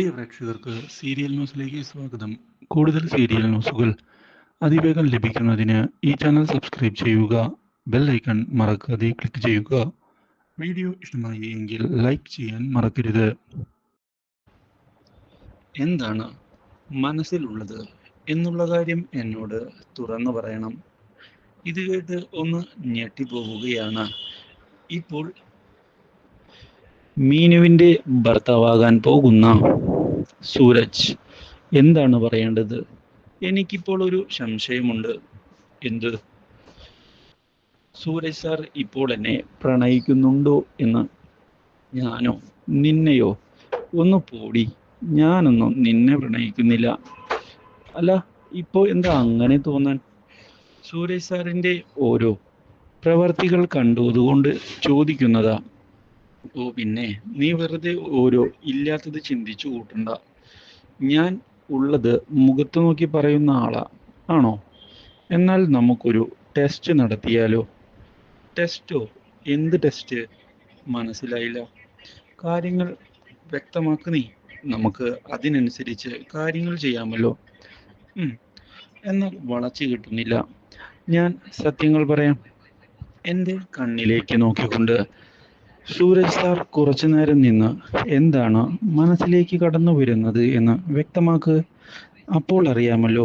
പ്രിയ പ്രേക്ഷകർക്ക് സീരിയൽ ന്യൂസിലേക്ക് സ്വാഗതം. കൂടുതൽ സീരിയൽ ന്യൂസുകൾ അതിവേഗം ലഭിക്കുന്നതിന് ഈ ചാനൽ സബ്സ്ക്രൈബ് ചെയ്യുക. ബെൽ ഐക്കൺ മറക്കാതെ ക്ലിക്ക് ചെയ്യുക. വീഡിയോ ഇഷ്ടമായി എങ്കിൽ ലൈക്ക് ചെയ്യാൻ മറക്കരുത്. എന്താണ് മനസ്സിലുള്ളത് എന്നുള്ള കാര്യം എന്നോട് തുറന്നു പറയണം. ഇത് കേട്ട് ഒന്ന് ഞെട്ടിപ്പോവുകയാണ് ഇപ്പോൾ മീനുവിൻ്റെ ഭർത്താവാകാൻ പോകുന്ന സൂരജ്. എന്താണ് പറയേണ്ടത്? എനിക്കിപ്പോൾ ഒരു സംശയമുണ്ട്. എന്ത്? സൂരജ് സാർ ഇപ്പോൾ എന്നെ പ്രണയിക്കുന്നുണ്ടോ എന്ന്. ഞാനോ? നിന്നെയോ? ഒന്ന് പോടി. ഞാനൊന്നും നിന്നെ പ്രണയിക്കുന്നില്ല. അല്ല, ഇപ്പോൾ എന്താ അങ്ങനെ തോന്നാൻ? സൂരജ് സാറിൻ്റെ ഓരോ പ്രവർത്തികൾ കണ്ടതുകൊണ്ട് ചോദിക്കുന്നതാ. ഓ പിന്നെ, നീ വെറുതെ ഓരോ ഇല്ലാത്തത് ചിന്തിച്ചു കൂട്ടണ്ട. ഞാൻ ഉള്ളത് മുഖത്ത് നോക്കി പറയുന്ന ആളാ. ആണോ? എന്നാൽ നമുക്കൊരു ടെസ്റ്റ് നടത്തിയാലോ? ടെസ്റ്റോ? എന്ത് ടെസ്റ്റ്? മനസ്സിലായില്ല. കാര്യങ്ങൾ വ്യക്തമാക്ക് നീ. നമുക്ക് അതിനനുസരിച്ച് കാര്യങ്ങൾ ചെയ്യാമല്ലോ. ഉം, എന്നാൽ വളച്ചു കിട്ടുന്നില്ല. ഞാൻ സത്യങ്ങൾ പറയാം. എൻ്റെ കണ്ണിലേക്ക് നോക്കിക്കൊണ്ട് സൂരജ് സാർ കുറച്ചു നേരം നിന്ന് എന്താണ് മനസ്സിലേക്ക് കടന്നു വരുന്നത് എന്ന് വ്യക്തമാക്ക്. അപ്പോൾ അറിയാമല്ലോ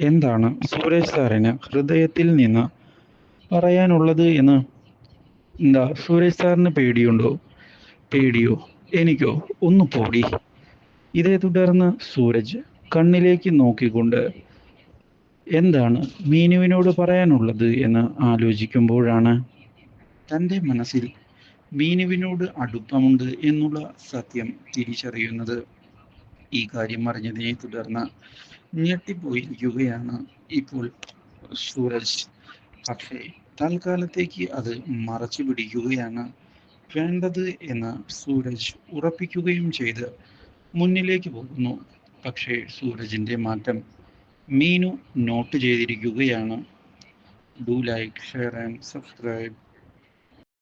എന്താണ് സൂരജ് സാറിന് ഹൃദയത്തിൽ നിന്ന് പറയാനുള്ളത് എന്ന്. എന്താ, സൂരജ് സാറിന് പേടിയുണ്ടോ? പേടിയോ? എനിക്കോ? ഒന്ന് പോടി. ഇതേ തുടർന്ന് സൂരജ് കണ്ണിലേക്ക് നോക്കിക്കൊണ്ട് എന്താണ് മീനുവിനോട് പറയാനുള്ളത് എന്ന് ആലോചിക്കുമ്പോഴാണ് തൻ്റെ മനസ്സിൽ മീനുവിനോട് അടുപ്പമുണ്ട് എന്നുള്ള സത്യം തിരിച്ചറിയുന്നത്. ഈ കാര്യം അറിഞ്ഞതിനെ തുടർന്ന് ഞെട്ടിപ്പോയിരിക്കുകയാണ് ഇപ്പോൾ സൂരജ്. പക്ഷേ തൽക്കാലത്തേക്ക് അത് മറച്ചു പിടിക്കുകയാണ് വേണ്ടത് എന്ന് സൂരജ് ഉറപ്പിക്കുകയും ചെയ്ത് മുന്നിലേക്ക് പോകുന്നു. പക്ഷേ സൂരജിൻ്റെ മാറ്റം മീനു നോട്ട് ചെയ്തിരിക്കുകയാണ്. Do like, share and subscribe.